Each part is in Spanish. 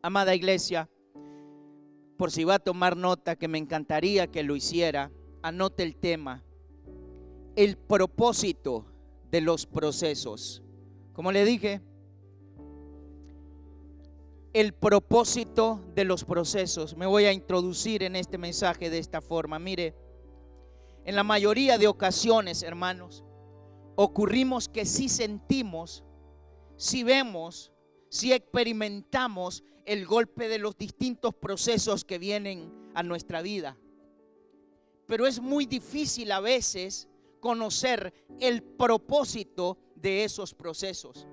Amada iglesia, por si va a tomar nota, que me encantaría que lo hiciera, anote el tema: el propósito de los procesos. Como le dije, el propósito de los procesos. Me voy a introducir en este mensaje de esta forma. Mire, en la mayoría de ocasiones, hermanos, ocurrimos que sí sentimos, sí vemos, sí experimentamos el golpe de los distintos procesos que vienen a nuestra vida. Pero es muy difícil a veces conocer el propósito de esos procesos.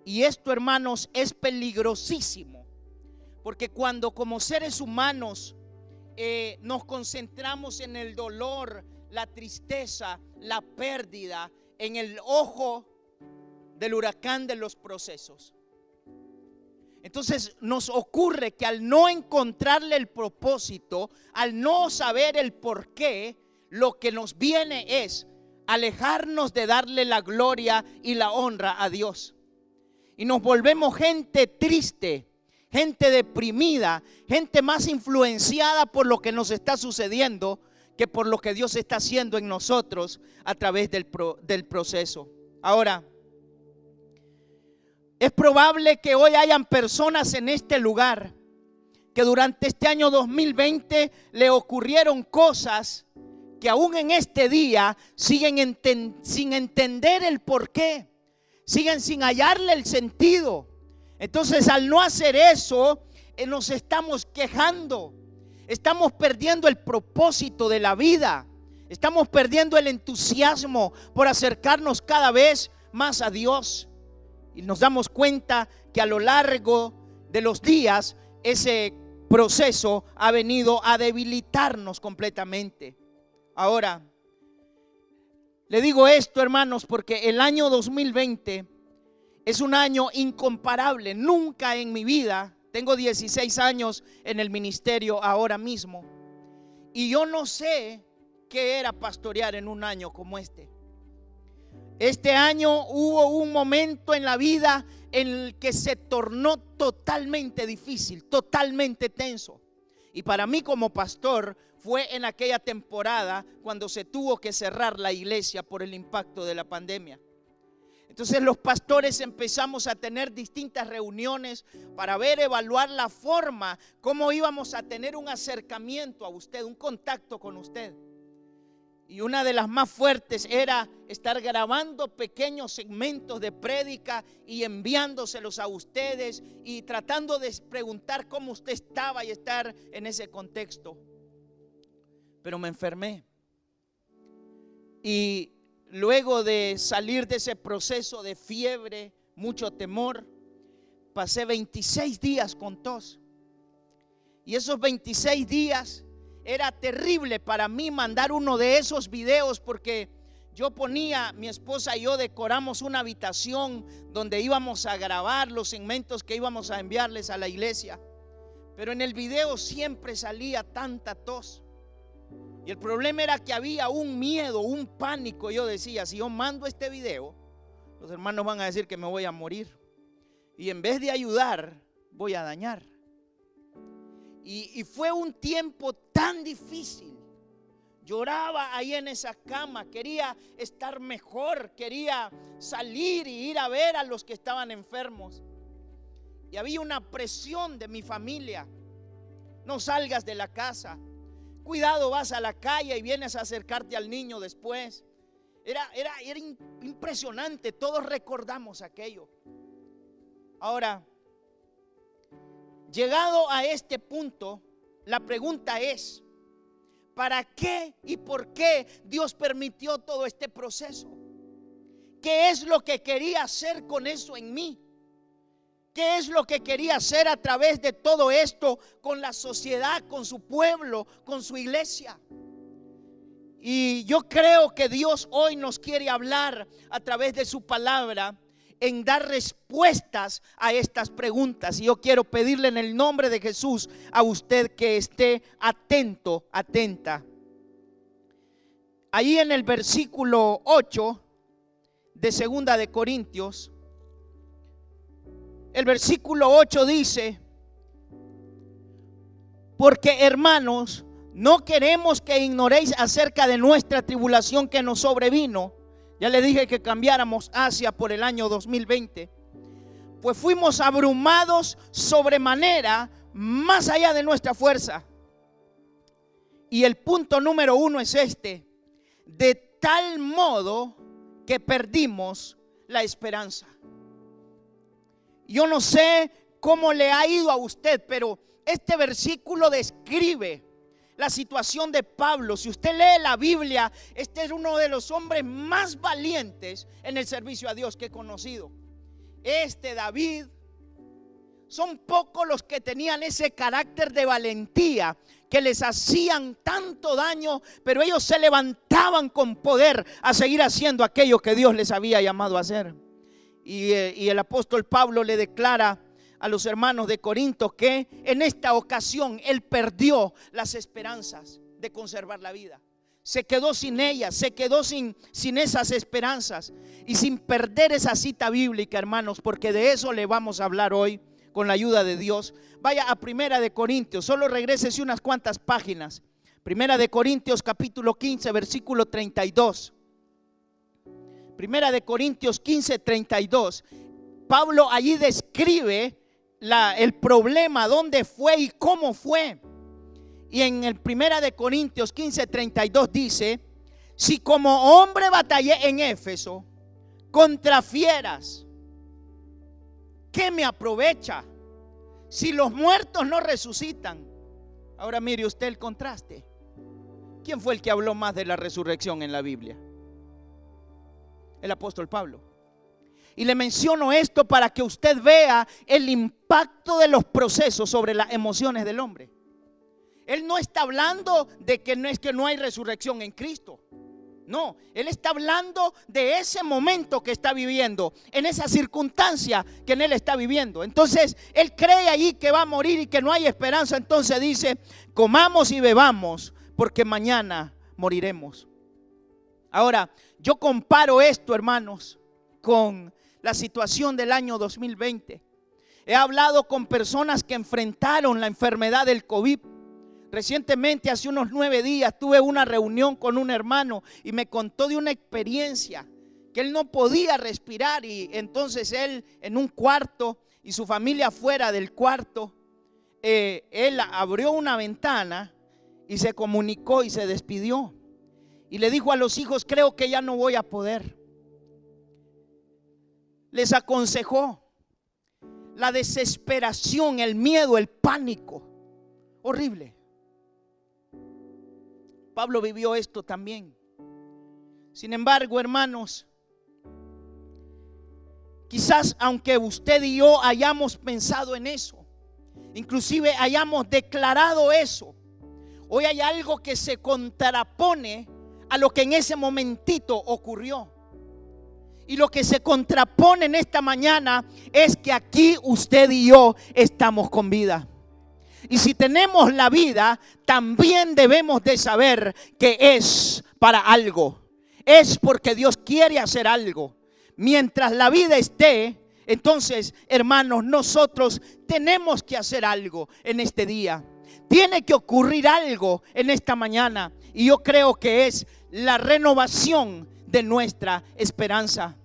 Y esto, hermanos, es peligrosísimo, porque cuando como seres humanos nos concentramos en el dolor, la tristeza, la pérdida, en el ojo del huracán de los procesos, entonces nos ocurre que al no encontrarle el propósito, al no saber el por qué, lo que nos viene es alejarnos de darle la gloria y la honra a Dios. Y nos volvemos gente triste, gente deprimida, gente más influenciada por lo que nos está sucediendo que por lo que Dios está haciendo en nosotros a través del proceso. Ahora, es probable que hoy hayan personas en este lugar que durante este año 2020 le ocurrieron cosas que aún en este día siguen sin entender el porqué, siguen sin hallarle el sentido. Entonces, al no hacer eso, nos estamos quejando, estamos perdiendo el propósito de la vida, estamos perdiendo el entusiasmo por acercarnos cada vez más a Dios. Y nos damos cuenta que a lo largo de los días ese proceso ha venido a debilitarnos completamente. Ahora, le digo esto, hermanos, porque el año 2020 es un año incomparable. Nunca en mi vida, tengo 16 años en el ministerio ahora mismo, y yo no sé qué era pastorear en un año como este. Este año hubo un momento en la vida en el que se tornó totalmente difícil, totalmente tenso. Y para mí como pastor fue en aquella temporada cuando se tuvo que cerrar la iglesia por el impacto de la pandemia. Entonces los pastores empezamos a tener distintas reuniones para evaluar la forma, cómo íbamos a tener un acercamiento a usted, un contacto con usted. Y una de las más fuertes era estar grabando pequeños segmentos de prédica y enviándoselos a ustedes y tratando de preguntar cómo usted estaba y estar en ese contexto. Pero me enfermé. Y luego de salir de ese proceso de fiebre, mucho temor, pasé 26 días con tos. Y esos 26 días era terrible para mí mandar uno de esos videos, porque mi esposa y yo decoramos una habitación donde íbamos a grabar los segmentos que íbamos a enviarles a la iglesia. Pero en el video siempre salía tanta tos. Y el problema era que había un miedo, un pánico. Yo decía, si yo mando este video, los hermanos van a decir que me voy a morir. Y en vez de ayudar, voy a dañar. Y fue un tiempo tan difícil. Lloraba ahí en esa cama, quería estar mejor, quería salir y ir a ver a los que estaban enfermos. Y había una presión de mi familia: no salgas de la casa, cuidado, vas a la calle y vienes a acercarte al niño después. Era impresionante, todos recordamos aquello. Ahora, llegado a este punto, la pregunta es: ¿para qué y por qué Dios permitió todo este proceso? ¿Qué es lo que quería hacer con eso en mí? ¿Qué es lo que quería hacer a través de todo esto con la sociedad, con su pueblo, con su iglesia? Y yo creo que Dios hoy nos quiere hablar a través de su palabra en dar respuestas a estas preguntas. Y yo quiero pedirle en el nombre de Jesús a usted que esté atento, atenta. Ahí en el versículo 8 de 2 de Corintios, el versículo 8 dice: Porque, hermanos, no queremos que ignoréis acerca de nuestra tribulación que nos sobrevino. Ya le dije que cambiáramos Asia por el año 2020. Pues fuimos abrumados sobremanera, más allá de nuestra fuerza. Y el punto número 1 es este: de tal modo que perdimos la esperanza. Yo no sé cómo le ha ido a usted, pero este versículo describe la situación de Pablo. Si usted lee la Biblia, este es uno de los hombres más valientes en el servicio a Dios que he conocido. David, son pocos los que tenían ese carácter de valentía, que les hacían tanto daño, pero ellos se levantaban con poder a seguir haciendo aquello que Dios les había llamado a hacer. Y el apóstol Pablo le declara a los hermanos de Corinto que en esta ocasión él perdió las esperanzas de conservar la vida. Se quedó sin ellas, se quedó sin esas esperanzas y sin perder esa cita bíblica, hermanos, porque de eso le vamos a hablar hoy con la ayuda de Dios. Vaya a Primera de Corintios, solo regrésese unas cuantas páginas. Primera de Corintios capítulo 15, versículo 32. Primera de Corintios 15, 32. Pablo allí describe el problema, dónde fue y cómo fue. Y en el Primera de Corintios 15, 32 dice: si como hombre batallé en Éfeso contra fieras, ¿qué me aprovecha si los muertos no resucitan? Ahora mire usted el contraste. ¿Quién fue el que habló más de la resurrección en la Biblia? El apóstol Pablo. Y le menciono esto para que usted vea el impacto de los procesos sobre las emociones del hombre. Él no está hablando de que no hay resurrección en Cristo. No, él está hablando de ese momento que está viviendo, en esa circunstancia que en él está viviendo. Entonces él cree ahí que va a morir y que no hay esperanza. Entonces dice: comamos y bebamos, porque mañana moriremos. Ahora, yo comparo esto, hermanos, con la situación del año 2020. He hablado con personas que enfrentaron la enfermedad del COVID. Recientemente, hace unos 9 días, tuve una reunión con un hermano y me contó de una experiencia que él no podía respirar, y entonces él en un cuarto y su familia fuera del cuarto, él abrió una ventana y se comunicó y se despidió y le dijo a los hijos: creo que ya no voy a poder. Les aconsejó. La desesperación, el miedo, el pánico, horrible. Pablo vivió esto también. Sin embargo, hermanos, quizás aunque usted y yo hayamos pensado en eso, inclusive hayamos declarado eso, hoy hay algo que se contrapone a lo que en ese momentito ocurrió. Y lo que se contrapone en esta mañana es que aquí usted y yo estamos con vida. Y si tenemos la vida, también debemos de saber que es para algo. Es porque Dios quiere hacer algo. Mientras la vida esté, entonces, hermanos, nosotros tenemos que hacer algo en este día. Tiene que ocurrir algo en esta mañana. Y yo creo que es la renovación de nuestra esperanza.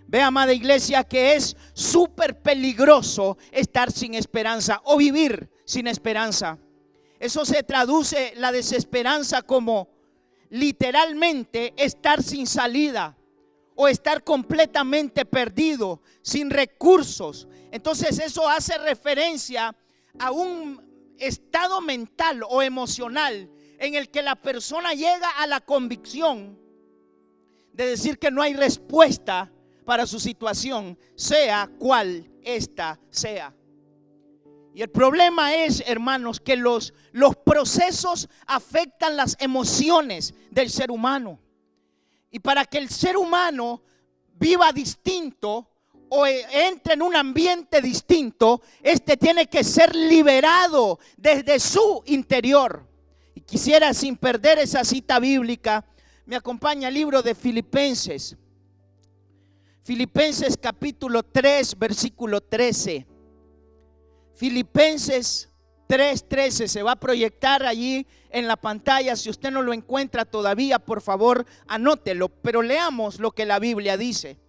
Ve, amada iglesia, que es súper peligroso estar sin esperanza o vivir sin esperanza. Eso se traduce, la desesperanza, como literalmente estar sin salida o estar completamente perdido, sin recursos. Entonces eso hace referencia a un estado mental o emocional en el que la persona llega a la convicción de decir que no hay respuesta para su situación, sea cual ésta sea. Y el problema es, hermanos, que los procesos afectan las emociones del ser humano. Y para que el ser humano viva distinto o entre en un ambiente distinto, este tiene que ser liberado desde su interior. Y quisiera, sin perder esa cita bíblica, me acompaña el libro de Filipenses. Filipenses capítulo 3, versículo 13. Filipenses 3:13 se va a proyectar allí en la pantalla. Si usted no lo encuentra todavía, por favor, anótelo. Pero leamos lo que la Biblia dice.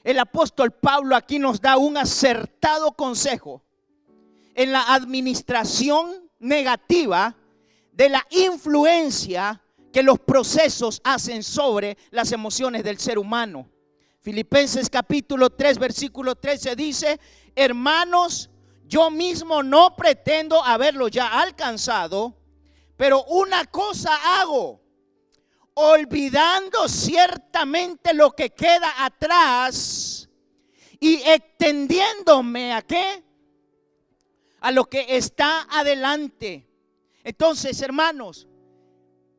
El apóstol Pablo aquí nos da un acertado consejo en la administración negativa de la influencia que los procesos hacen sobre las emociones del ser humano. Filipenses capítulo 3 versículo 13 dice: hermanos, yo mismo no pretendo haberlo ya alcanzado, pero una cosa hago, olvidando ciertamente lo que queda atrás y extendiéndome ¿a qué? A lo que está adelante. Entonces, hermanos,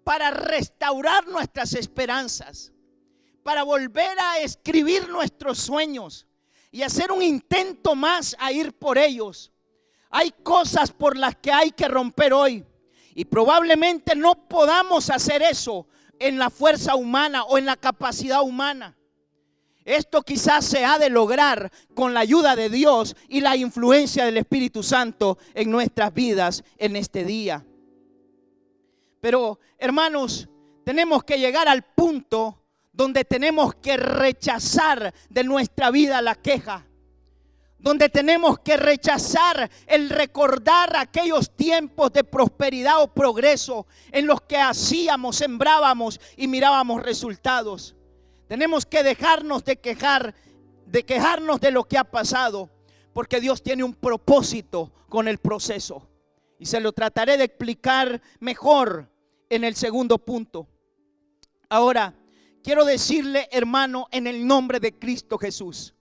para restaurar nuestras esperanzas, para volver a escribir nuestros sueños y hacer un intento más a ir por ellos, hay cosas por las que hay que romper hoy. Y probablemente no podamos hacer eso en la fuerza humana o en la capacidad humana. Esto quizás se ha de lograr con la ayuda de Dios y la influencia del Espíritu Santo en nuestras vidas en este día. Pero, hermanos, tenemos que llegar al punto donde tenemos que rechazar de nuestra vida la queja, donde tenemos que rechazar el recordar aquellos tiempos de prosperidad o progreso en los que hacíamos, sembrábamos y mirábamos resultados. Tenemos que dejarnos de quejarnos de lo que ha pasado, porque Dios tiene un propósito con el proceso. Y se lo trataré de explicar mejor en el segundo punto. Ahora, quiero decirle, hermano, en el nombre de Cristo Jesús,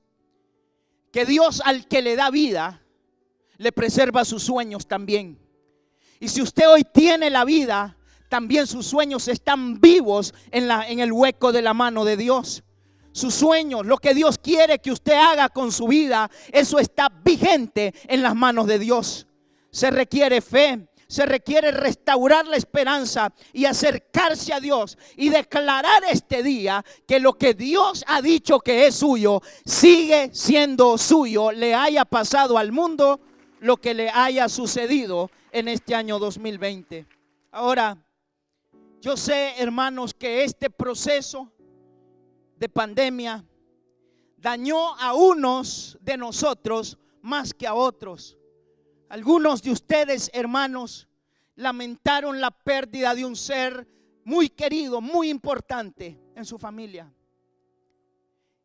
que Dios al que le da vida, le preserva sus sueños también. Y si usted hoy tiene la vida, también sus sueños están vivos en el hueco de la mano de Dios. Sus sueños, lo que Dios quiere que usted haga con su vida, eso está vigente en las manos de Dios. Se requiere fe, se requiere restaurar la esperanza y acercarse a Dios y declarar este día que lo que Dios ha dicho que es suyo, sigue siendo suyo, le haya pasado al mundo lo que le haya sucedido en este año 2020. Ahora, yo sé, hermanos, que este proceso de pandemia dañó a unos de nosotros más que a otros. Algunos de ustedes, hermanos, lamentaron la pérdida de un ser muy querido, muy importante en su familia.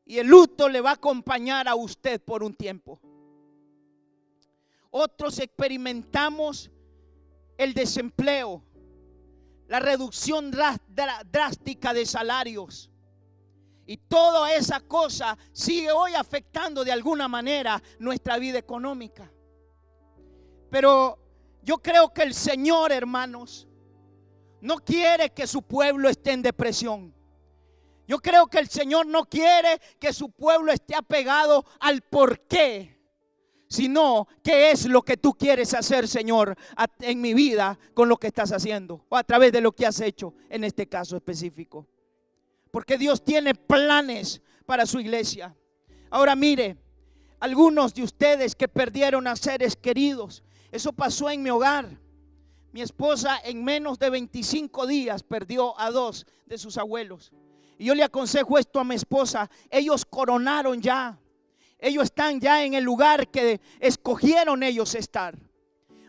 Y el luto le va a acompañar a usted por un tiempo. Otros experimentamos el desempleo, la reducción drástica de salarios. Y toda esa cosa sigue hoy afectando de alguna manera nuestra vida económica. Pero yo creo que el Señor, hermanos, no quiere que su pueblo esté en depresión. Yo creo que el Señor no quiere que su pueblo esté apegado al por qué, sino qué es lo que tú quieres hacer, Señor, en mi vida con lo que estás haciendo o a través de lo que has hecho en este caso específico. Porque Dios tiene planes para su iglesia. Ahora mire, algunos de ustedes que perdieron a seres queridos, eso pasó en mi hogar. Mi esposa en menos de 25 días perdió a 2 de sus abuelos. Y yo le aconsejo esto a mi esposa: ellos coronaron ya. Ellos están ya en el lugar que escogieron ellos estar.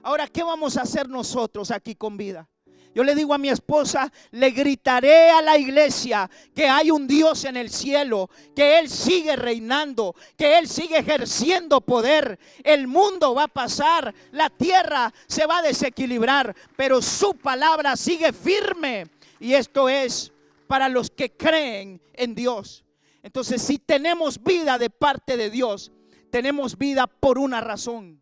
Ahora, ¿qué vamos a hacer nosotros aquí con vida? Yo le digo a mi esposa, le gritaré a la iglesia que hay un Dios en el cielo, que Él sigue reinando, que Él sigue ejerciendo poder. El mundo va a pasar, la tierra se va a desequilibrar, pero su palabra sigue firme. Y esto es para los que creen en Dios. Entonces, si tenemos vida de parte de Dios, tenemos vida por una razón: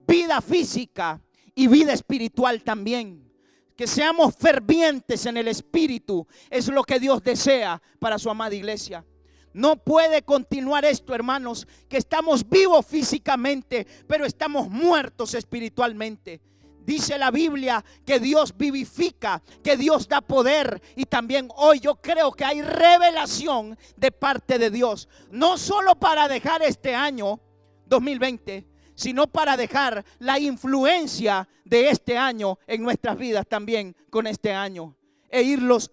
vida física y vida espiritual también. Que seamos fervientes en el espíritu es lo que Dios desea para su amada iglesia. No puede continuar esto, hermanos, que estamos vivos físicamente, pero estamos muertos espiritualmente. Dice la Biblia que Dios vivifica, que Dios da poder. Y también hoy yo creo que hay revelación de parte de Dios, no solo para dejar este año 2020, sino para dejar la influencia de este año en nuestras vidas también con este año e irnos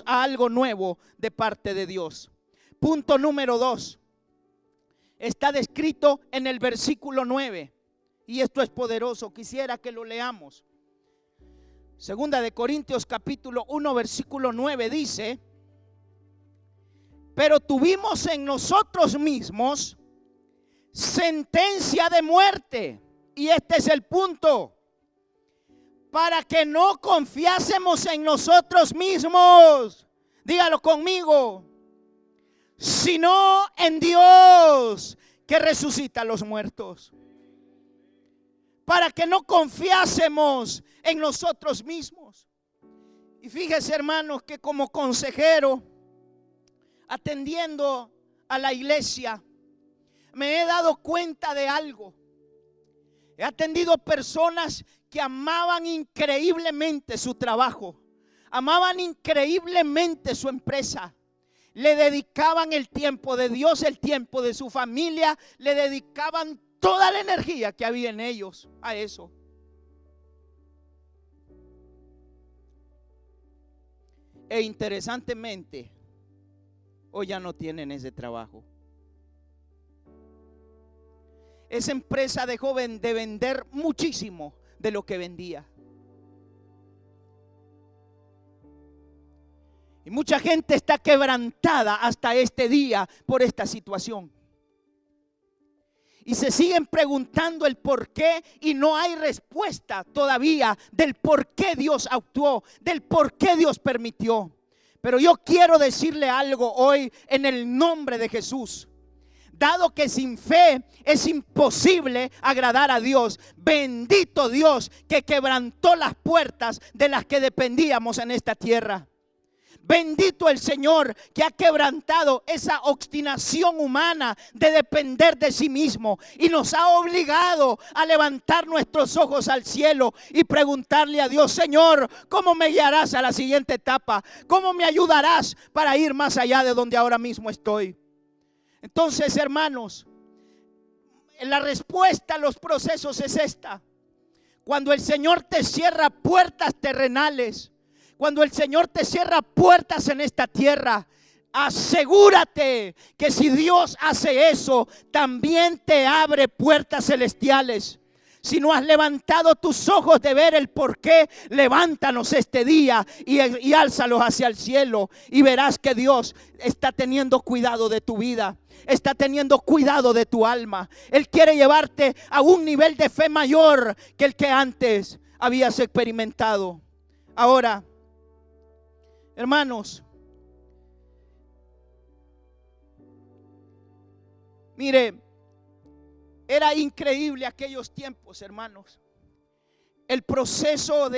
a algo nuevo de parte de Dios. Punto número 2. Está descrito en el versículo 9 y esto es poderoso. Quisiera que lo leamos. Segunda de Corintios capítulo 1 versículo 9 dice: pero tuvimos en nosotros mismos sentencia de muerte. Y este es el punto: para que no confiásemos en nosotros mismos, dígalo conmigo, sino en Dios que resucita a los muertos. Para que no confiásemos en nosotros mismos. Y fíjese, hermanos, que como consejero, atendiendo a la iglesia, me he dado cuenta de algo. He atendido personas que amaban increíblemente su trabajo, amaban increíblemente su empresa, le dedicaban el tiempo de Dios, el tiempo de su familia, le dedicaban toda la energía que había en ellos a eso. E interesantemente, hoy ya no tienen ese trabajo. Esa empresa dejó de vender muchísimo de lo que vendía. Y mucha gente está quebrantada hasta este día por esta situación. Y se siguen preguntando el por qué y no hay respuesta todavía del por qué Dios actuó, del por qué Dios permitió. Pero yo quiero decirle algo hoy en el nombre de Jesús. Dado que sin fe es imposible agradar a Dios, bendito Dios que quebrantó las puertas de las que dependíamos en esta tierra. Bendito el Señor que ha quebrantado esa obstinación humana de depender de sí mismo y nos ha obligado a levantar nuestros ojos al cielo y preguntarle a Dios: Señor, ¿cómo me guiarás a la siguiente etapa? ¿Cómo me ayudarás para ir más allá de donde ahora mismo estoy? Entonces, hermanos, la respuesta a los procesos es esta: cuando el Señor te cierra puertas terrenales, cuando el Señor te cierra puertas en esta tierra, asegúrate que si Dios hace eso, también te abre puertas celestiales. Si no has levantado tus ojos de ver el porqué, levántanos este día y álzalos hacia el cielo y verás que Dios está teniendo cuidado de tu vida. Está teniendo cuidado de tu alma. Él quiere llevarte a un nivel de fe mayor que el que antes habías experimentado. Ahora, hermanos, mire, era increíble aquellos tiempos, hermanos. El proceso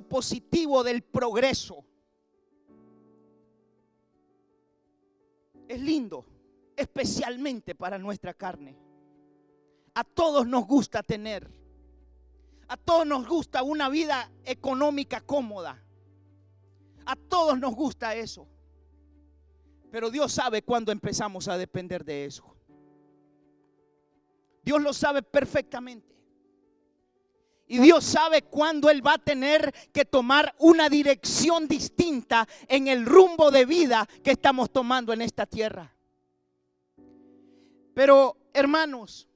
positivo del progreso es lindo, especialmente para nuestra carne. A todos nos gusta tener, a todos nos gusta una vida económica cómoda. A todos nos gusta eso. Pero Dios sabe cuándo empezamos a depender de eso. Dios lo sabe perfectamente. Y Dios sabe cuándo Él va a tener que tomar una dirección distinta en el rumbo de vida que estamos tomando en esta tierra. Pero, hermanos,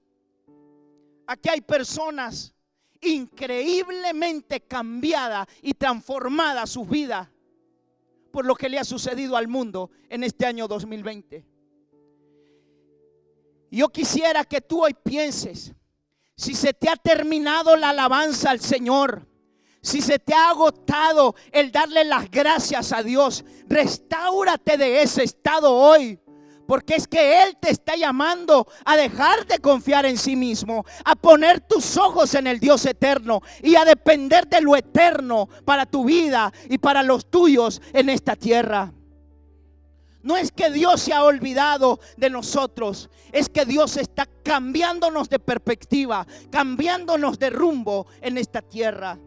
aquí hay personas increíblemente cambiadas y transformadas sus vidas por lo que le ha sucedido al mundo en este año 2020. Yo quisiera que tú hoy pienses: si se te ha terminado la alabanza al Señor, si se te ha agotado el darle las gracias a Dios, restáurate de ese estado hoy. Porque es que Él te está llamando a dejar de confiar en sí mismo, a poner tus ojos en el Dios eterno y a depender de lo eterno para tu vida y para los tuyos en esta tierra. No es que Dios se ha olvidado de nosotros, es que Dios está cambiándonos de perspectiva, cambiándonos de rumbo en esta tierra.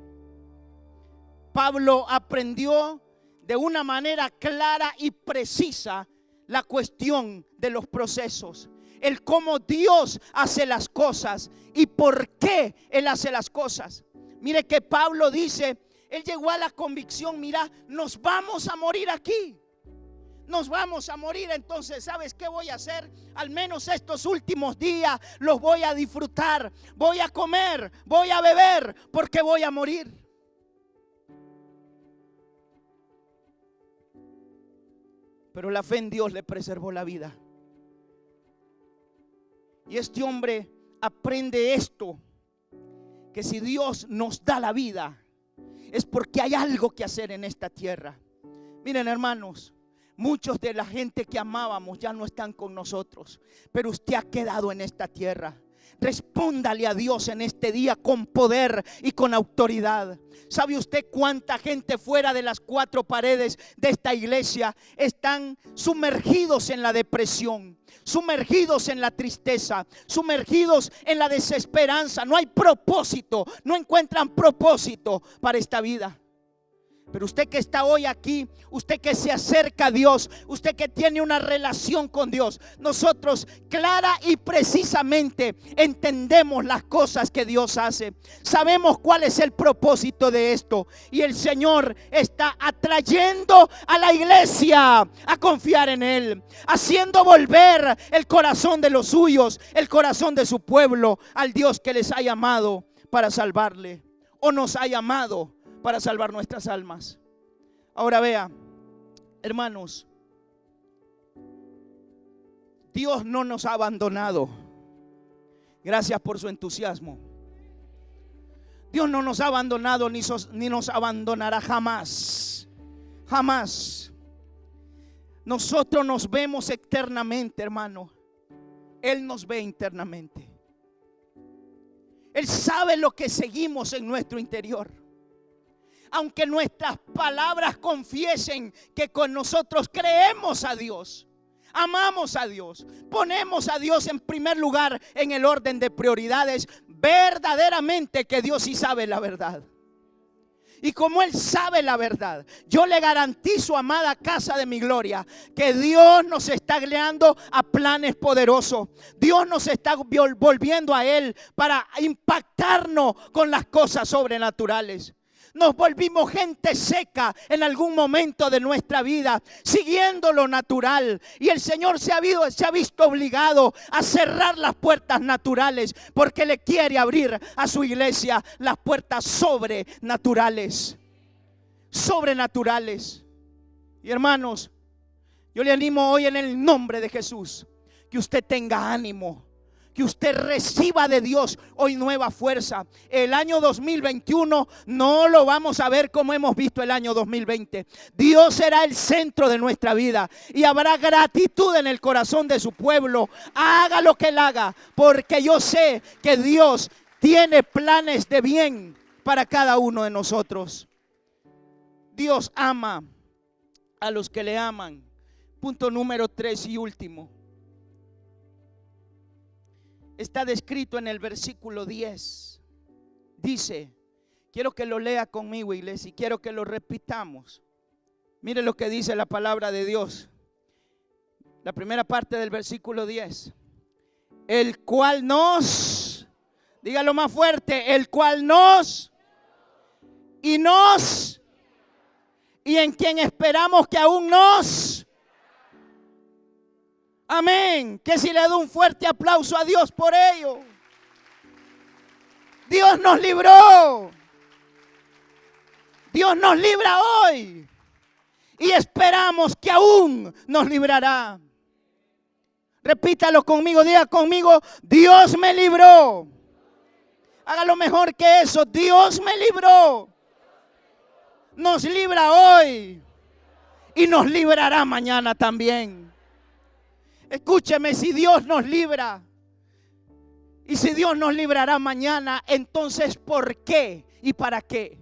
Pablo aprendió de una manera clara y precisa la cuestión de los procesos. el cómo Dios hace las cosas y por qué Él hace las cosas. Mire que Pablo dice, él llegó a la convicción, mira, nos vamos a morir aquí. Nos vamos a morir, entonces, ¿sabes qué voy a hacer? Al menos estos últimos días los voy a disfrutar. Voy a comer, voy a beber, porque voy a morir. Pero la fe en Dios le preservó la vida. Y este hombre aprende esto, que si Dios nos da la vida, es porque hay algo que hacer en esta tierra. Miren, hermanos, muchos de la gente que amábamos ya no están con nosotros, pero usted ha quedado en esta tierra. Respóndale a Dios en este día con poder y con autoridad. ¿Sabe usted cuánta gente fuera de las cuatro paredes de esta iglesia están sumergidos en la depresión, sumergidos en la tristeza, sumergidos en la desesperanza? No hay propósito, no encuentran propósito para esta vida. Pero usted que está hoy aquí, usted que se acerca a Dios, usted que tiene una relación con Dios, nosotros clara y precisamente entendemos las cosas que Dios hace. Sabemos cuál es el propósito de esto. Y el Señor está atrayendo a la iglesia a confiar en Él, haciendo volver el corazón de los suyos, el corazón de su pueblo, al Dios que les ha llamado para salvarle, o nos ha llamado para salvar nuestras almas. Ahora vea, hermanos, Dios no nos ha abandonado. Gracias por su entusiasmo. Dios no nos ha abandonado ni nos abandonará jamás. Jamás. Nosotros nos vemos eternamente, hermano. Él nos ve internamente. Él sabe lo que seguimos en nuestro interior. Aunque nuestras palabras confiesen que con nosotros creemos a Dios, amamos a Dios, ponemos a Dios en primer lugar en el orden de prioridades, verdaderamente que Dios sí sabe la verdad. Y como Él sabe la verdad, yo le garantizo, amada casa de mi gloria, que Dios nos está guiando a planes poderosos. Dios nos está volviendo a Él para impactarnos con las cosas sobrenaturales. Nos volvimos gente seca en algún momento de nuestra vida, siguiendo lo natural. Y el Señor se ha visto obligado a cerrar las puertas naturales, porque le quiere abrir a su iglesia las puertas sobrenaturales. Sobrenaturales. Y hermanos, yo le animo hoy en el nombre de Jesús, que usted tenga ánimo, que usted reciba de Dios hoy nueva fuerza. El año 2021 no lo vamos a ver como hemos visto el año 2020. Dios será el centro de nuestra vida y habrá gratitud en el corazón de su pueblo. Haga lo que Él haga, porque yo sé que Dios tiene planes de bien para cada uno de nosotros. Dios ama a los que le aman. Punto número 3 y último. Está descrito en el versículo 10. Dice, quiero que lo lea conmigo, iglesia, y quiero que lo repitamos. Mire lo que dice la palabra de Dios. La primera parte del versículo 10. El cual nos, dígalo más fuerte, el cual nos y en quien esperamos que aún nos. Amén. Que si le doy un fuerte aplauso a Dios por ello. Dios nos libró. Dios nos libra hoy. Y esperamos que aún nos librará. Repítalo conmigo, diga conmigo, Dios me libró. Hágalo mejor que eso, Dios me libró. Nos libra hoy y nos librará mañana también. Escúcheme, si Dios nos libra y si Dios nos librará mañana, entonces ¿por qué y para qué?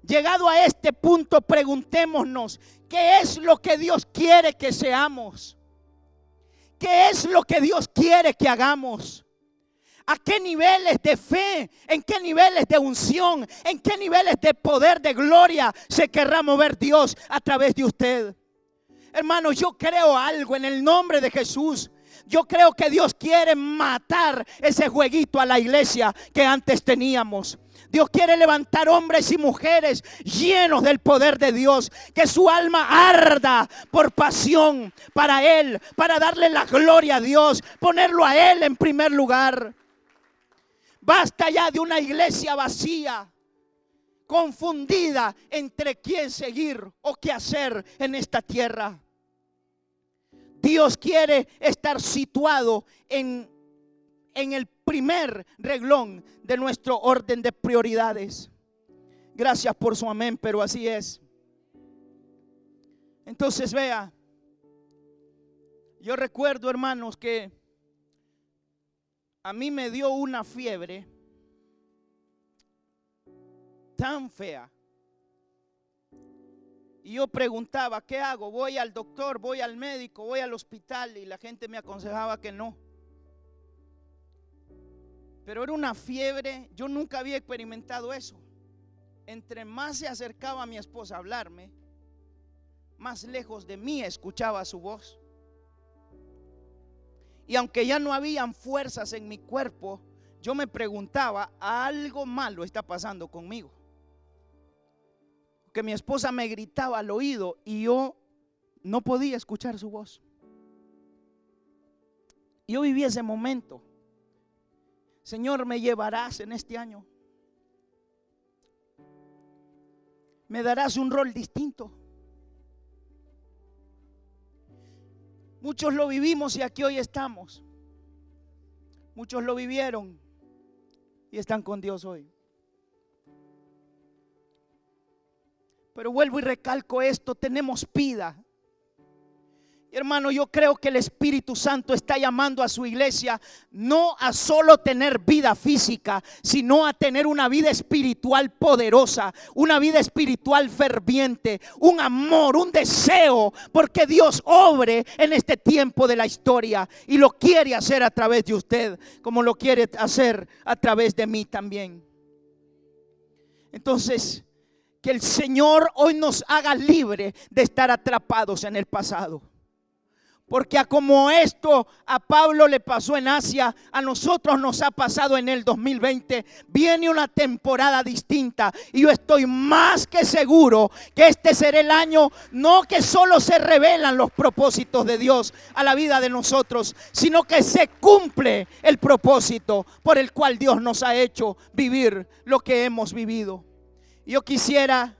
Llegado a este punto, preguntémonos, ¿qué es lo que Dios quiere que seamos? ¿Qué es lo que Dios quiere que hagamos? ¿A qué niveles de fe, en qué niveles de unción, en qué niveles de poder, de gloria se querrá mover Dios a través de usted? Hermano, yo creo algo en el nombre de Jesús, Yo creo que Dios quiere matar ese jueguito a la iglesia que antes teníamos. Dios quiere levantar hombres y mujeres llenos del poder de Dios, que su alma arda por pasión para Él, para darle la gloria a Dios, ponerlo a Él en primer lugar. Basta ya de una iglesia vacía, confundida entre quién seguir o qué hacer en esta tierra. Dios quiere estar situado en el primer renglón de nuestro orden de prioridades. Gracias por su amén, pero así es. Entonces vea, yo recuerdo, hermanos, que a mí me dio una fiebre tan fea. Y yo preguntaba, ¿qué hago? ¿Voy al doctor? ¿Voy al médico? ¿Voy al hospital? Y la gente me aconsejaba que no. Pero era una fiebre, yo nunca había experimentado eso. Entre más se acercaba a mi esposa a hablarme, más lejos de mí escuchaba su voz. Y aunque ya no habían fuerzas en mi cuerpo, yo me preguntaba, algo malo está pasando conmigo. Que mi esposa me gritaba al oído y yo no podía escuchar su voz. Yo viví ese momento. Señor, ¿me llevarás en este año? ¿Me darás un rol distinto? Muchos lo vivimos y aquí hoy estamos. Muchos lo vivieron y están con Dios hoy. Pero vuelvo y recalco esto, tenemos vida. Hermano, yo creo que el Espíritu Santo está llamando a su iglesia no a solo tener vida física, sino a tener una vida espiritual poderosa, una vida espiritual ferviente, un amor, un deseo, porque Dios obre en este tiempo de la historia y lo quiere hacer a través de usted, como lo quiere hacer a través de mí también. Entonces, que el Señor hoy nos haga libre de estar atrapados en el pasado. Porque como esto a Pablo le pasó en Asia, a nosotros nos ha pasado en el 2020. Viene una temporada distinta y yo estoy más que seguro que este será el año, no que solo se revelan los propósitos de Dios a la vida de nosotros, sino que se cumple el propósito por el cual Dios nos ha hecho vivir lo que hemos vivido. Yo quisiera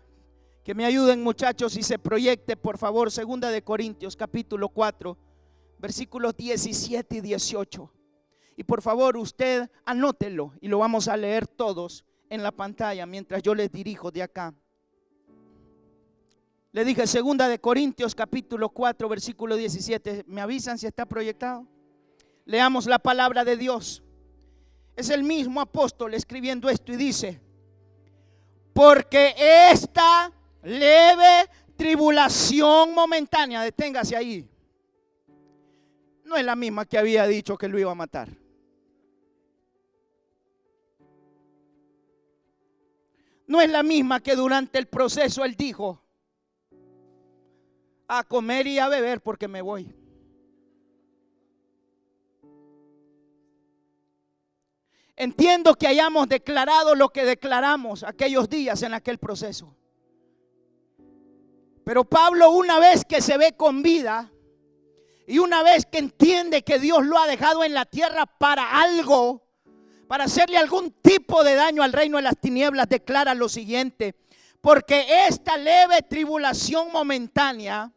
que me ayuden, muchachos, y se proyecte, por favor, 2 de Corintios capítulo 4, versículos 17 y 18. Y por favor, usted anótelo y lo vamos a leer todos en la pantalla mientras yo les dirijo de acá. Le dije 2 de Corintios capítulo 4, versículo 17. ¿Me avisan si está proyectado? Leamos la palabra de Dios. Es el mismo apóstol escribiendo esto y dice: porque esta leve tribulación momentánea, deténgase ahí, no es la misma que había dicho que lo iba a matar. No es la misma que durante el proceso él dijo: a comer y a beber porque me voy. Entiendo que hayamos declarado lo que declaramos aquellos días en aquel proceso. Pero Pablo, una vez que se ve con vida y una vez que entiende que Dios lo ha dejado en la tierra para algo, para hacerle algún tipo de daño al reino de las tinieblas, declara lo siguiente: porque esta leve tribulación momentánea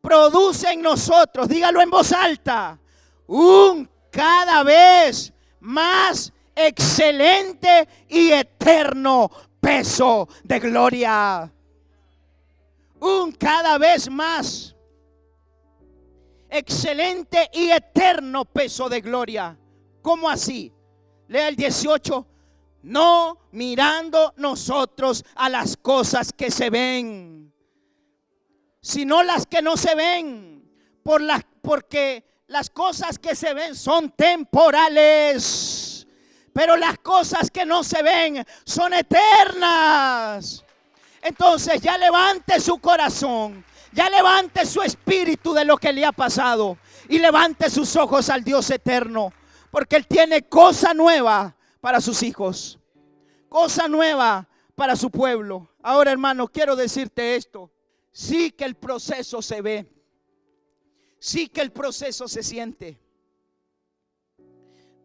produce en nosotros, dígalo en voz alta, un cada vez más excelente y eterno peso de gloria. Un cada vez más excelente y eterno peso de gloria. ¿Cómo así? Lea el 18. No mirando nosotros a las cosas que se ven, sino las que no se ven, porque las cosas que se ven son temporales, pero las cosas que no se ven son eternas. Entonces ya levante su corazón, ya levante su espíritu de lo que le ha pasado y levante sus ojos al Dios eterno, porque Él tiene cosa nueva para sus hijos, cosa nueva para su pueblo. Ahora, hermano, quiero decirte esto. Sí que el proceso se ve, sí que el proceso se siente,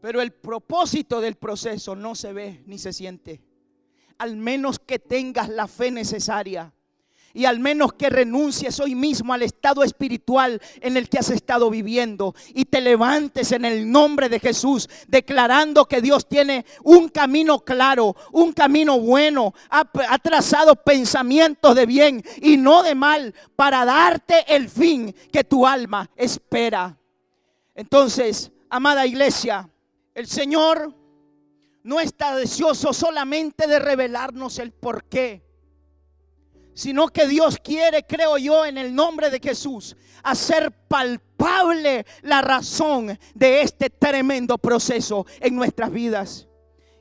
pero el propósito del proceso no se ve ni se siente. Al menos que tengas la fe necesaria y al menos que renuncies hoy mismo al estado espiritual en el que has estado viviendo y te levantes en el nombre de Jesús, declarando que Dios tiene un camino claro, un camino bueno, ha trazado pensamientos de bien y no de mal para darte el fin que tu alma espera. Entonces, amada iglesia, el Señor no está deseoso solamente de revelarnos el porqué, sino que Dios quiere, creo yo, en el nombre de Jesús, hacer palpable la razón de este tremendo proceso en nuestras vidas.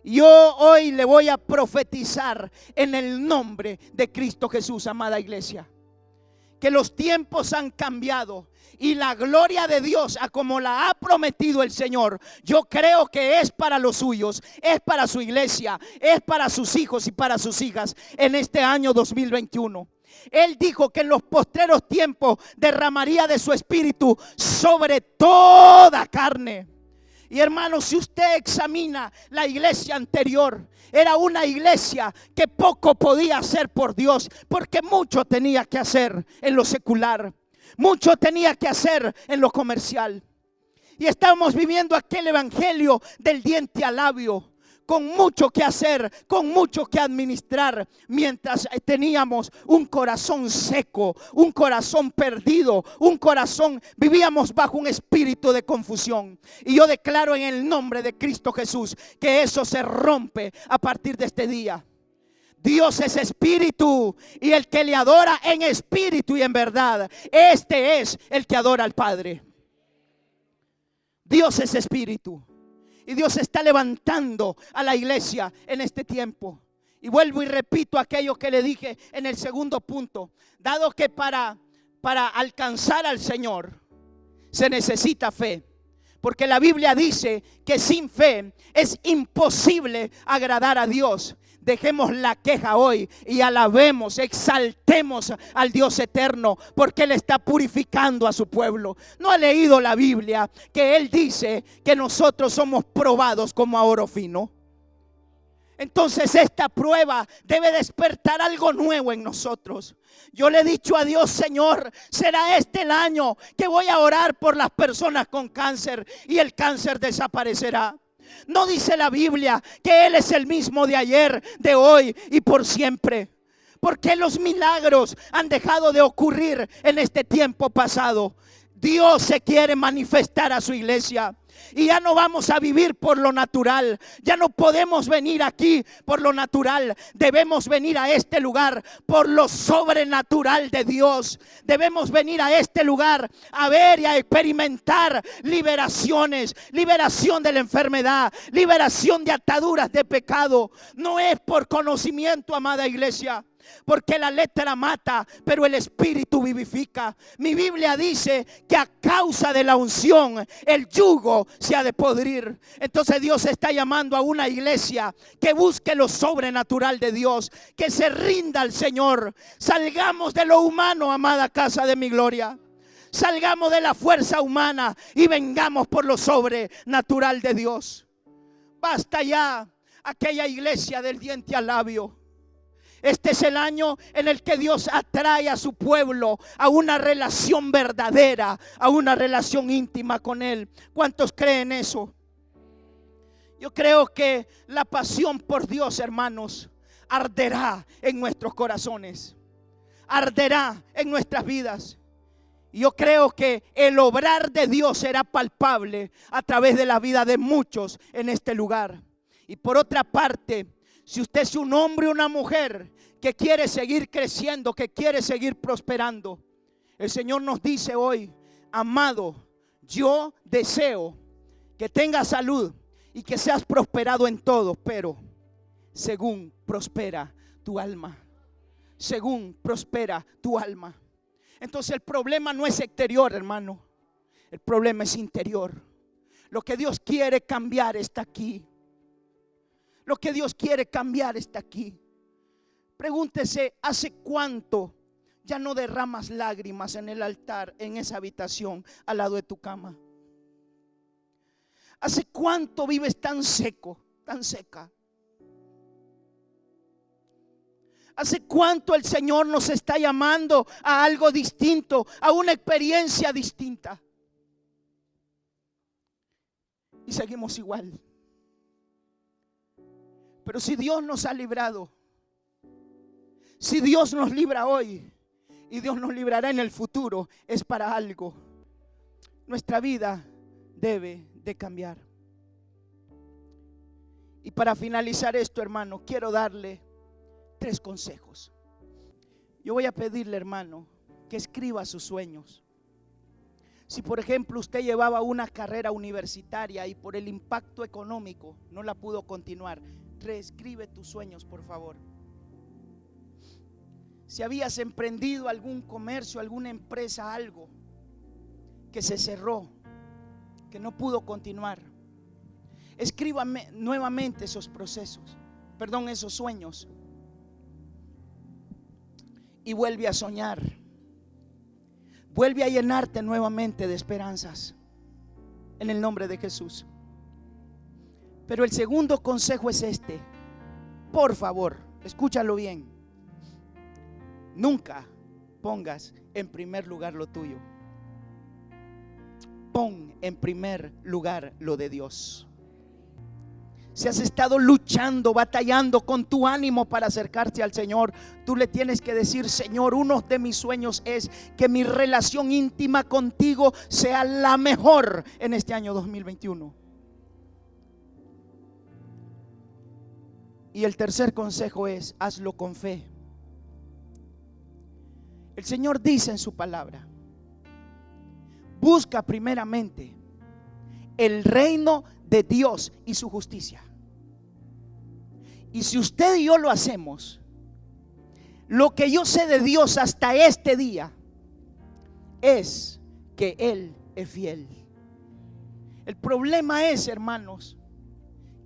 Yo hoy le voy a profetizar en el nombre de Cristo Jesús, amada iglesia, que los tiempos han cambiado y la gloria de Dios, a como la ha prometido el Señor, yo creo que es para los suyos, es para su iglesia, es para sus hijos y para sus hijas en este año 2021. Él dijo que en los postreros tiempos derramaría de su espíritu sobre toda carne. Y hermano, si usted examina la iglesia anterior, era una iglesia que poco podía hacer por Dios, porque mucho tenía que hacer en lo secular, mucho tenía que hacer en lo comercial. Y estamos viviendo aquel evangelio del diente al labio, con mucho que hacer, con mucho que administrar, mientras teníamos un corazón seco, un corazón perdido, un corazón, vivíamos bajo un espíritu de confusión. Y yo declaro en el nombre de Cristo Jesús que eso se rompe a partir de este día. Dios es espíritu, y el que le adora en espíritu y en verdad, este es el que adora al Padre. Dios es espíritu. Y Dios está levantando a la iglesia en este tiempo. Y vuelvo y repito aquello que le dije en el segundo punto. Dado que para alcanzar al Señor se necesita fe. Porque la Biblia dice que sin fe es imposible agradar a Dios. Dejemos la queja hoy y alabemos, exaltemos al Dios eterno, porque Él está purificando a su pueblo. ¿No ha leído la Biblia que Él dice que nosotros somos probados como a oro fino? Entonces esta prueba debe despertar algo nuevo en nosotros. Yo le he dicho a Dios: Señor, será este el año que voy a orar por las personas con cáncer y el cáncer desaparecerá. ¿No dice la Biblia que Él es el mismo de ayer, de hoy y por siempre? ¿Por qué los milagros han dejado de ocurrir en este tiempo pasado? Dios se quiere manifestar a su iglesia. Y ya no vamos a vivir por lo natural. Ya no podemos venir aquí por lo natural. Debemos venir a este lugar por lo sobrenatural de Dios. Debemos venir a este lugar a ver y a experimentar liberaciones. Liberación de la enfermedad, liberación de ataduras de pecado. No es por conocimiento, amada iglesia, porque la letra mata, pero el espíritu vivifica. Mi Biblia dice que a causa de la unción el yugo se ha de podrir. Entonces Dios está llamando a una iglesia que busque lo sobrenatural de Dios, que se rinda al Señor. Salgamos de lo humano, amada casa de mi gloria. Salgamos de la fuerza humana y vengamos por lo sobrenatural de Dios. Basta ya aquella iglesia del diente al labio. Este es el año en el que Dios atrae a su pueblo a una relación verdadera, a una relación íntima con Él. ¿Cuántos creen eso? Yo creo que la pasión por Dios, hermanos, arderá en nuestros corazones, arderá en nuestras vidas. Y yo creo que el obrar de Dios será palpable a través de la vida de muchos en este lugar. Y por otra parte, si usted es un hombre o una mujer que quiere seguir creciendo, que quiere seguir prosperando, el Señor nos dice hoy: amado, yo deseo que tengas salud y que seas prosperado en todo, pero según prospera tu alma. Según prospera tu alma. Entonces el problema no es exterior, hermano. El problema es interior. Lo que Dios quiere cambiar está aquí. Lo que Dios quiere cambiar está aquí. Pregúntese, ¿hace cuánto ya no derramas lágrimas en el altar, en esa habitación, al lado de tu cama? ¿Hace cuánto vives tan seco, tan seca? ¿Hace cuánto el Señor nos está llamando a algo distinto, a una experiencia distinta? Y seguimos igual. Pero si Dios nos ha librado, si Dios nos libra hoy y Dios nos librará en el futuro, es para algo. Nuestra vida debe de cambiar. Y para finalizar esto, hermano, quiero darle 3 consejos. Yo voy a pedirle, hermano, que escriba sus sueños. Si por ejemplo usted llevaba una carrera universitaria y por el impacto económico no la pudo continuar, reescribe tus sueños, por favor. Si habías emprendido algún comercio, alguna empresa, algo que se cerró, que no pudo continuar, escriba nuevamente esos esos sueños, y vuelve a soñar. Vuelve a llenarte nuevamente de esperanzas en el nombre de Jesús. Pero el segundo consejo es este. Por favor, escúchalo bien. Nunca pongas en primer lugar lo tuyo. Pon en primer lugar lo de Dios. Si has estado luchando, batallando con tu ánimo para acercarte al Señor, tú le tienes que decir: Señor, uno de mis sueños es que mi relación íntima contigo sea la mejor en este año 2021. Y el tercer consejo es: hazlo con fe. El Señor dice en su palabra: busca primeramente el reino de Dios y su justicia. Y si usted y yo lo hacemos, lo que yo sé de Dios hasta este día es que Él es fiel. El problema es, hermanos,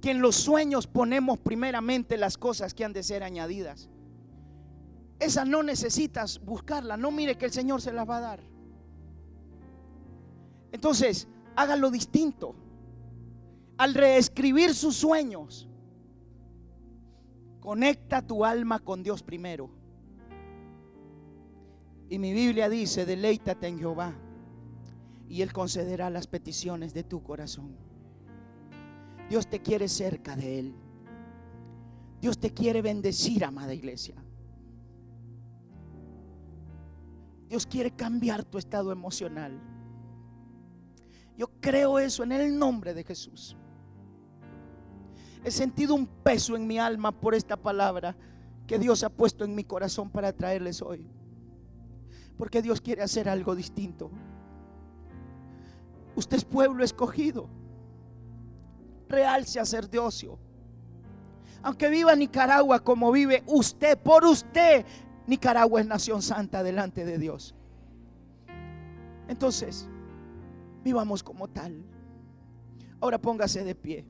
que en los sueños ponemos primeramente las cosas que han de ser añadidas. Esa no necesitas buscarla, no mire que el Señor se las va a dar. Entonces, hágalo distinto. Al reescribir sus sueños, conecta tu alma con Dios primero. Y mi Biblia dice: deleítate en Jehová y Él concederá las peticiones de tu corazón. Dios te quiere cerca de Él. Dios te quiere bendecir, amada iglesia. Dios quiere cambiar tu estado emocional. Yo creo eso en el nombre de Jesús. He sentido un peso en mi alma por esta palabra que Dios ha puesto en mi corazón para traerles hoy. Porque Dios quiere hacer algo distinto. Usted es pueblo escogido, real sacerdocio. Aunque viva Nicaragua como vive usted, por usted Nicaragua es nación santa delante de Dios. Entonces, vivamos como tal. Ahora póngase de pie.